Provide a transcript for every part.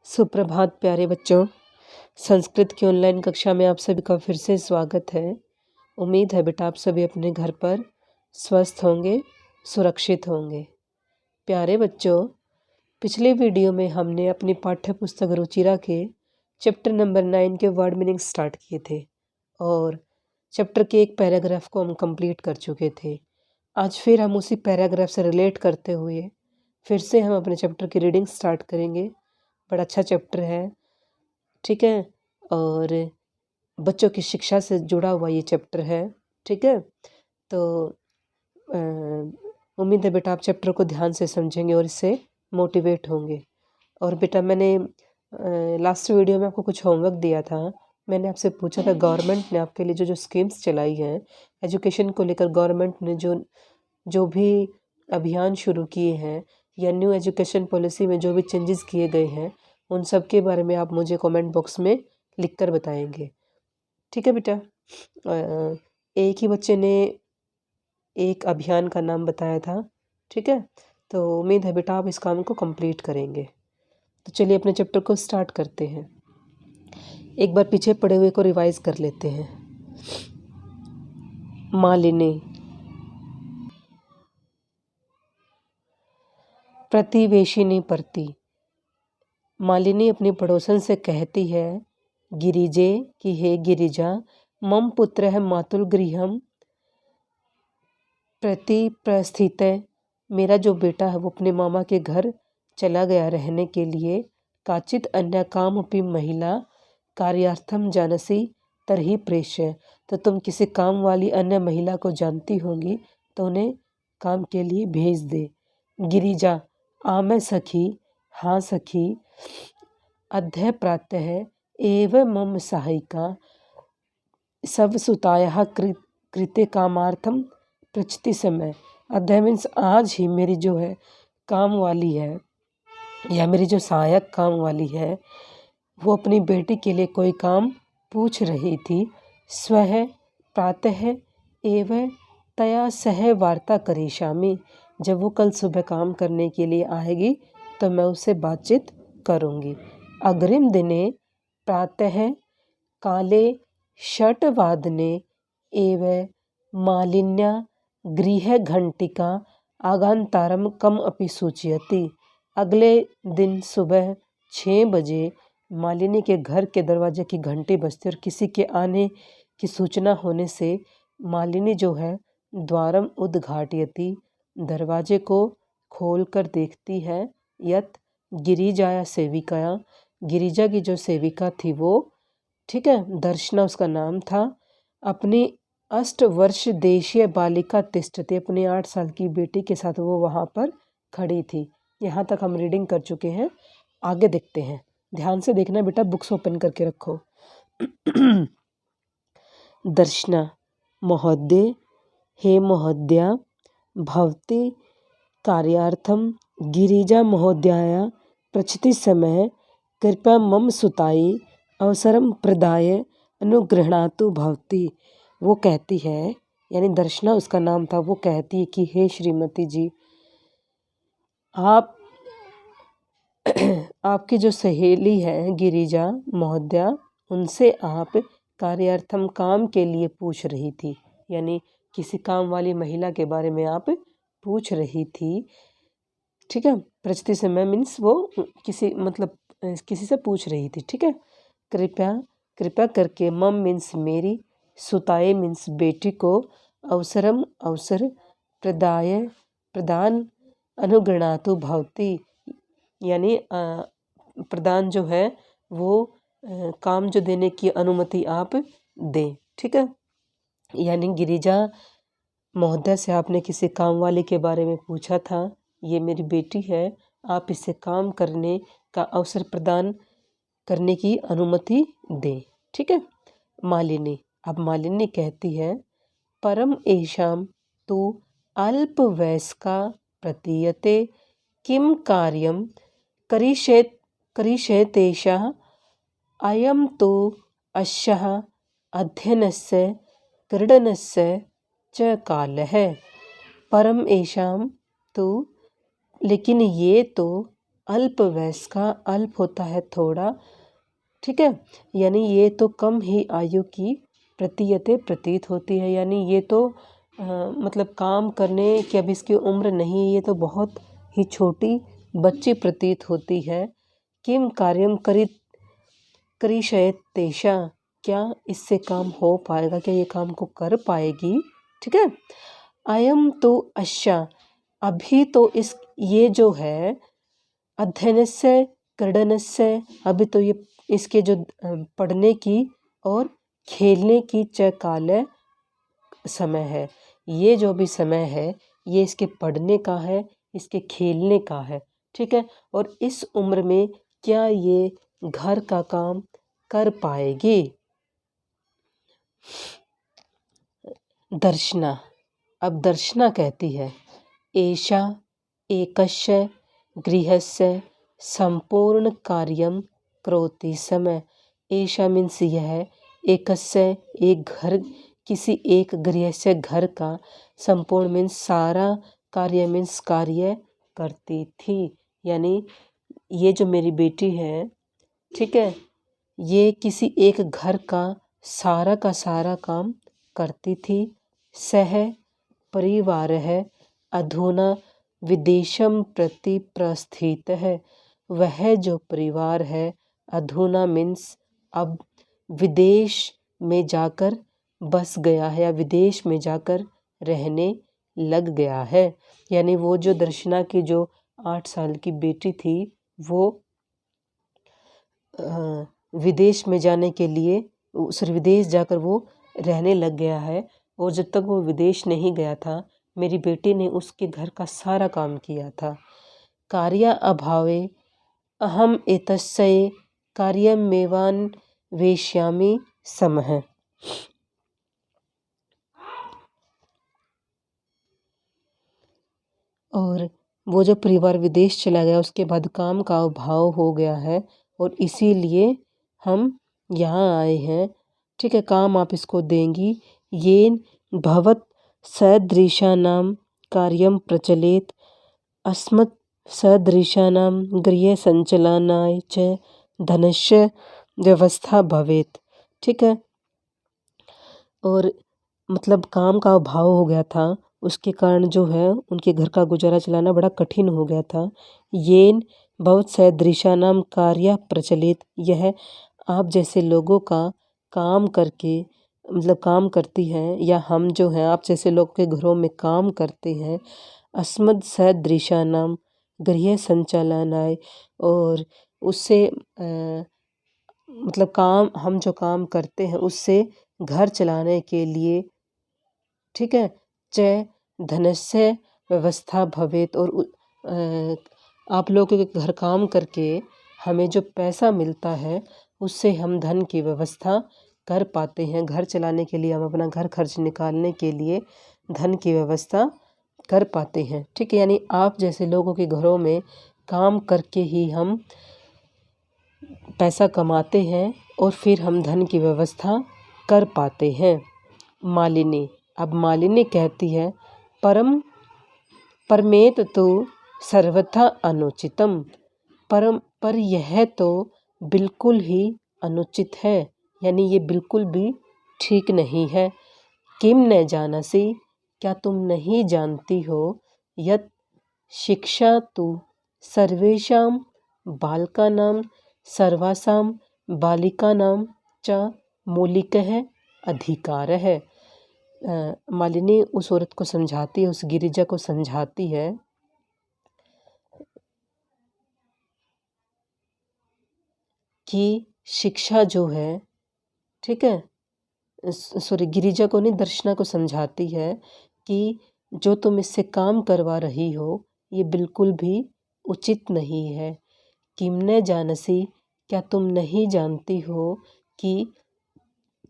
सुप्रभात प्यारे बच्चों। संस्कृत की ऑनलाइन कक्षा में आप सभी का फिर से स्वागत है। उम्मीद है बेटा आप सभी अपने घर पर स्वस्थ होंगे, सुरक्षित होंगे। प्यारे बच्चों, पिछले वीडियो में हमने अपनी पाठ्य पुस्तक रुचिरा के चैप्टर नंबर 9 के वर्ड मीनिंग स्टार्ट किए थे और चैप्टर के एक पैराग्राफ को हम कंप्लीट कर चुके थे। आज फिर हम उसी पैराग्राफ से रिलेट करते हुए फिर से हम अपने चैप्टर की रीडिंग स्टार्ट करेंगे। बड़ा अच्छा चैप्टर है, ठीक है, और बच्चों की शिक्षा से जुड़ा हुआ ये चैप्टर है, ठीक है। तो उम्मीद है बेटा आप चैप्टर को ध्यान से समझेंगे और इससे मोटिवेट होंगे। और बेटा मैंने लास्ट वीडियो में आपको कुछ होमवर्क दिया था। मैंने आपसे पूछा था गवर्नमेंट ने आपके लिए जो जो स्कीम्स चलाई हैं एजुकेशन को लेकर, गवर्नमेंट ने जो भी अभियान शुरू किए हैं या न्यू एजुकेशन पॉलिसी में जो भी चेंजेस किए गए हैं उन सब के बारे में आप मुझे कमेंट बॉक्स में लिखकर बताएंगे, ठीक है बेटा। एक ही बच्चे ने एक अभियान का नाम बताया था, ठीक है। तो उम्मीद है बेटा आप इस काम को कंप्लीट करेंगे। तो चलिए अपने चैप्टर को स्टार्ट करते हैं। एक बार पीछे पढ़े हुए को रिवाइज कर लेते हैं। मालिनी। प्रतिवेशिनी परती। मालिनी अपनी पड़ोसन से कहती है, गिरिजे कि हे गिरिजा, मम पुत्र है मातुल गृहम प्रति प्रस्थित है। मेरा जो बेटा है वो अपने मामा के घर चला गया रहने के लिए। काचित अन्य काम अपनी महिला कार्यार्थम जानसी तरही प्रेष्य। तो तुम किसी काम वाली अन्य महिला को जानती होंगी तो उन्हें काम के लिए भेज दे। गिरिजा, आमै सखी, हाँ सखी, अद्य प्रातः एव मम सहायिका सब सुताया कृत्य कामार्थम पृच्छति समय। अद्य मीन्स आज ही मेरी जो है काम वाली है या मेरी जो सहायक काम वाली है वो अपनी बेटी के लिए कोई काम पूछ रही थी। स्वः प्रातः एव तया सह वार्ता करिष्यामि। जब वो कल सुबह काम करने के लिए आएगी तो मैं उससे बातचीत करूँगी। अग्रिम दिने प्रातः काले षट्वादने एव मालिन्या गृह घंटिका आगान्तारम कम अपि सूचयति। अगले दिन सुबह 6 बजे मालिनी के घर के दरवाजे की घंटी बजती और किसी के आने की सूचना होने से मालिनी जो है द्वारम उद्घाटयति, दरवाजे को खोल कर देखती है। यत गिरिजाया सेविकाया, गिरिजा की जो सेविका थी वो, ठीक है, दर्शना उसका नाम था, अपनी 8 वर्ष देशीय बालिका तिष्ठति, अपनी 8 साल की बेटी के साथ वो वहाँ पर खड़ी थी। यहाँ तक हम रीडिंग कर चुके हैं, आगे देखते हैं। ध्यान से देखना बेटा, बुक्स ओपन करके रखो। दर्शना, महोदय, हे महोदया, भवती कार्यार्थम गिरिजा महोदयाया पृच्छति समय कृपया मम सुताई अवसरम प्रदाय अनुगृह्णातु भवती। वो कहती है, यानी दर्शना उसका नाम था, वो कहती है कि हे श्रीमती जी, आप आपकी जो सहेली है गिरिजा महोदया, उनसे आप कार्यार्थम काम के लिए पूछ रही थी, यानी किसी काम वाली महिला के बारे में आप पूछ रही थी, ठीक है। प्रचति समय मीन्स वो किसी से पूछ रही थी, ठीक है। कृपया करके, मम मीन्स मेरी, सुताए मीन्स बेटी को, अवसरम अवसर, प्रदान अनुगृणातु भवती, यानी प्रदान जो है वो काम जो देने की अनुमति आप दें, ठीक है। यानी गिरिजा महोदय से आपने किसी काम वाले के बारे में पूछा था, ये मेरी बेटी है, आप इसे काम करने का अवसर प्रदान करने की अनुमति दें, ठीक है। मालिनी, अब मालिनी कहती है, परम एषाम तु अल्प वयस्का प्रतीयते किम कार्यम करिष्यतेषः अयम तो अस्याः अध्ययनस्य क्रीडनस्य च कालः। परम एषाम तो, लेकिन ये तो, अल्प वयस का, अल्प होता है थोड़ा, ठीक है, यानी ये तो कम ही आयु की प्रतीयते प्रतीत होती है, यानी ये तो मतलब काम करने की अब इसकी उम्र नहीं है, ये तो बहुत ही छोटी बच्ची प्रतीत होती है। किम कार्यम करिष्येत् तेषा, क्या इससे काम हो पाएगा, क्या ये काम को कर पाएगी, ठीक है। अयम तो अच्छा, अभी तो इस ये जो है अध्ययनस्य क्रीडनस्य, अभी तो ये इसके जो पढ़ने की और खेलने की च काले समय है, ये जो भी समय है ये इसके पढ़ने का है, इसके खेलने का है, ठीक है। और इस उम्र में क्या ये घर का काम कर पाएगी। दर्शना, अब दर्शना कहती है एषा एकस्य गृहस्य संपूर्ण कार्यम करोति समय। एषा मीन्स यह, एकस्य एक घर, किसी एक गृह से घर का, संपूर्ण मीन्स सारा, कार्य मीन्स कार्य करती थी, यानी ये जो मेरी बेटी है, ठीक है, ये किसी एक घर का सारा काम करती थी। सह परिवार है अधुना विदेशम प्रति प्रस्थित है, वह जो परिवार है अधुना मीन्स अब विदेश में जाकर बस गया है या विदेश में जाकर रहने लग गया है, यानी वो जो दर्शना की जो 8 साल की बेटी थी वो विदेश में जाने के लिए, उस विदेश जाकर वो रहने लग गया है। और जब तक वो विदेश नहीं गया था मेरी बेटी ने उसके घर का सारा काम किया था। कार्य अभावे अहम एतस्य कार्यमेवान वेश्यामि समः। और वो जब परिवार विदेश चला गया उसके बाद काम का अभाव हो गया है और इसीलिए हम यहाँ आए हैं, ठीक है, काम आप इसको देंगी। येन भवत सदृशानां कार्यं प्रचलेत अस्मत् सदृशानां गृह संचालनाय च धनस्य व्यवस्था भवेत, ठीक है। और मतलब काम का अभाव हो गया था, उसके कारण जो है उनके घर का गुजारा चलाना बड़ा कठिन हो गया था। येन बहुत सदृशानाम कार्य प्रचलित, यह आप जैसे लोगों का काम करके, मतलब काम करती हैं, या हम जो हैं आप जैसे लोग के घरों में काम करते हैं। अस्मद सदृशानाम गृह संचालनाय, और उससे मतलब काम, हम जो काम करते हैं उससे घर चलाने के लिए, ठीक है, च धनस्य व्यवस्था भवेत, और आप लोगों के घर काम करके हमें जो पैसा मिलता है उससे हम धन की व्यवस्था कर पाते हैं, घर चलाने के लिए, हम अपना घर खर्च निकालने के लिए धन की व्यवस्था कर पाते हैं, ठीक है। यानी आप जैसे लोगों के घरों में काम करके ही हम पैसा कमाते हैं और फिर हम धन की व्यवस्था कर पाते हैं। मालिनी, अब मालिनी कहती है परमेत तो सर्वथा अनुचितम, पर यह तो बिल्कुल ही अनुचित है, यानी ये बिल्कुल भी ठीक नहीं है। किम न जानसी, क्या तुम नहीं जानती हो, यत शिक्षा तो सर्वेषां बालकानां सर्वासां बालिकानां च मौलिकः अधिकारः। मालिनी उस औरत को समझाती है, उस गिरिजा को समझाती है कि शिक्षा जो है, ठीक है, सॉरी गिरिजा को नहीं, दर्शना को समझाती है कि जो तुम इससे काम करवा रही हो ये बिल्कुल भी उचित नहीं है। किमने जानसी, क्या तुम नहीं जानती हो कि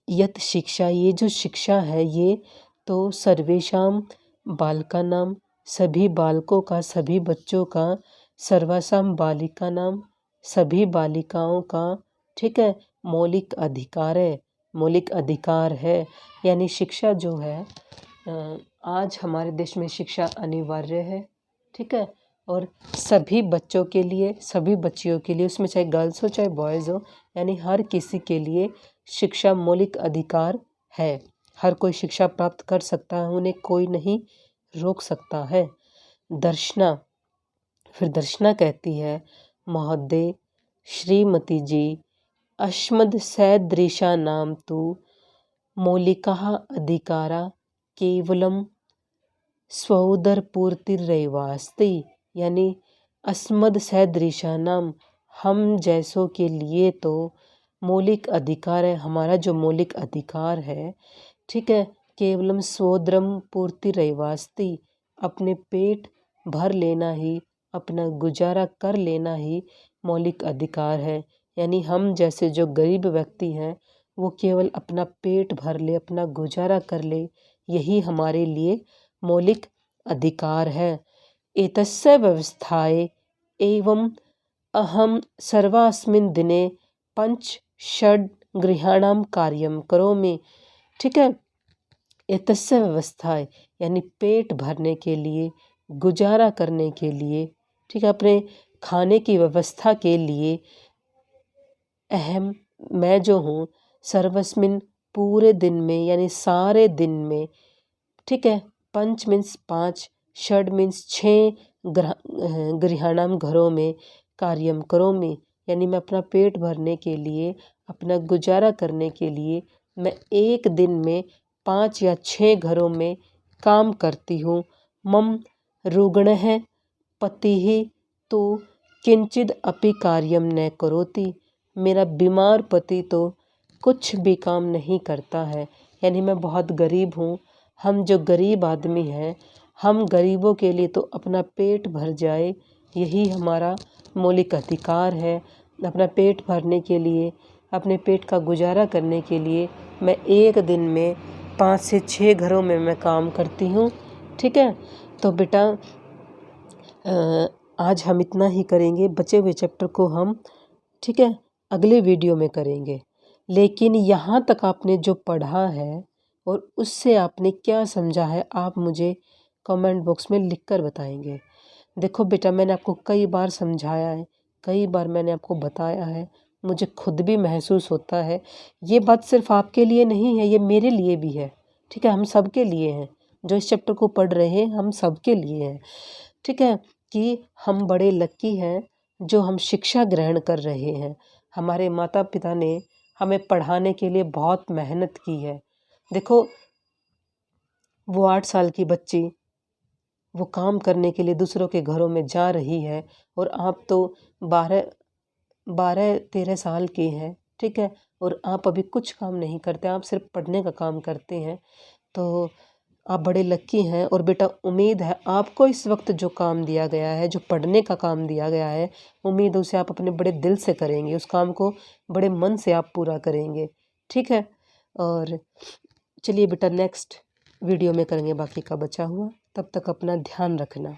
यत शिक्षा, ये जो शिक्षा है ये तो सर्वेशाम बालकानाम, सभी बालकों का, सभी बच्चों का, सर्वासाम बालिकानाम, सभी बालिकाओं का, ठीक है, मौलिक अधिकार है, मौलिक अधिकार है। यानी शिक्षा जो है, आज हमारे देश में शिक्षा अनिवार्य है, ठीक है, और सभी बच्चों के लिए, सभी बच्चियों के लिए, उसमें चाहे गर्ल्स हो चाहे बॉयज़ हो, यानी हर किसी के लिए शिक्षा मौलिक अधिकार है। हर कोई शिक्षा प्राप्त कर सकता है, उन्हें कोई नहीं रोक सकता है। दर्शना, फिर दर्शना कहती है, महोदय श्रीमती जी अस्मद् सदृशा नाम तु मौलिकाः अधिकारा केवलम स्वउदरपूर्तिरेवास्ति, यानी अस्मद् सदृशा नाम, हम जैसों के लिए तो मौलिक अधिकार है, हमारा जो मौलिक अधिकार है, ठीक है, केवलम स्वोदरम पूर्तिरेवास्ति, अपने पेट भर लेना ही, अपना गुजारा कर लेना ही मौलिक अधिकार है। यानी हम जैसे जो गरीब व्यक्ति हैं वो केवल अपना पेट भर ले, अपना गुजारा कर ले, यही हमारे लिए मौलिक अधिकार है। एतस्य व्यवस्थाये एवं अहम सर्वास्मिन् दिने 5-6 गृहाणां कार्यं करोमि, ठीक है। एतस्य व्यवस्थाएं यानी पेट भरने के लिए, गुजारा करने के लिए, ठीक है, अपने खाने की व्यवस्था के लिए, अहम मैं जो हूँ, सर्वस्मिन पूरे दिन में यानी सारे दिन में, ठीक है, 5 मीन्स 5, 6 मीन्स 6 गृहाणाम घरों में, कार्यम करोमि यानी मैं अपना पेट भरने के लिए, अपना गुजारा करने के लिए मैं एक दिन में 5 या 6 घरों में काम करती हूँ। मम रुग्णः पतिः तो किंचिद अपि कार्यम न करोति, मेरा बीमार पति तो कुछ भी काम नहीं करता है। यानी मैं बहुत गरीब हूँ। हम जो गरीब आदमी हैं, हम गरीबों के लिए तो अपना पेट भर जाए, यही हमारा मौलिक अधिकार है। अपना पेट भरने के लिए, अपने पेट का गुजारा करने के लिए मैं एक दिन में 5 से 6 घरों में मैं काम करती हूँ, ठीक है। तो बेटा आज हम इतना ही करेंगे, बचे हुए चैप्टर को हम, ठीक है, अगले वीडियो में करेंगे। लेकिन यहाँ तक आपने जो पढ़ा है और उससे आपने क्या समझा है, आप मुझे कमेंट बॉक्स में लिखकर बताएंगे। देखो बेटा, मैंने आपको कई बार समझाया है, कई बार मैंने आपको बताया है, मुझे खुद भी महसूस होता है। ये बात सिर्फ आपके लिए नहीं है, ये मेरे लिए भी है, ठीक है, हम सब के लिए हैं। जो इस चैप्टर को पढ़ रहे हैं हम सब के लिए हैं, ठीक है, कि हम बड़े लकी हैं जो हम शिक्षा ग्रहण कर रहे हैं। हमारे माता पिता ने हमें पढ़ाने के लिए बहुत मेहनत की है। देखो, वो 8 साल की बच्ची वो काम करने के लिए दूसरों के घरों में जा रही है और आप तो 12-13 साल की हैं, ठीक है, और आप अभी कुछ काम नहीं करते, आप सिर्फ पढ़ने का काम करते हैं। तो आप बड़े लकी हैं। और बेटा, उम्मीद है आपको इस वक्त जो काम दिया गया है, जो पढ़ने का काम दिया गया है, उम्मीद है उसे आप अपने बड़े दिल से करेंगे, उस काम को बड़े मन से आप पूरा करेंगे, ठीक है। और चलिए बेटा, नेक्स्ट वीडियो में करेंगे बाकी का बचा हुआ। तब तक अपना ध्यान रखना।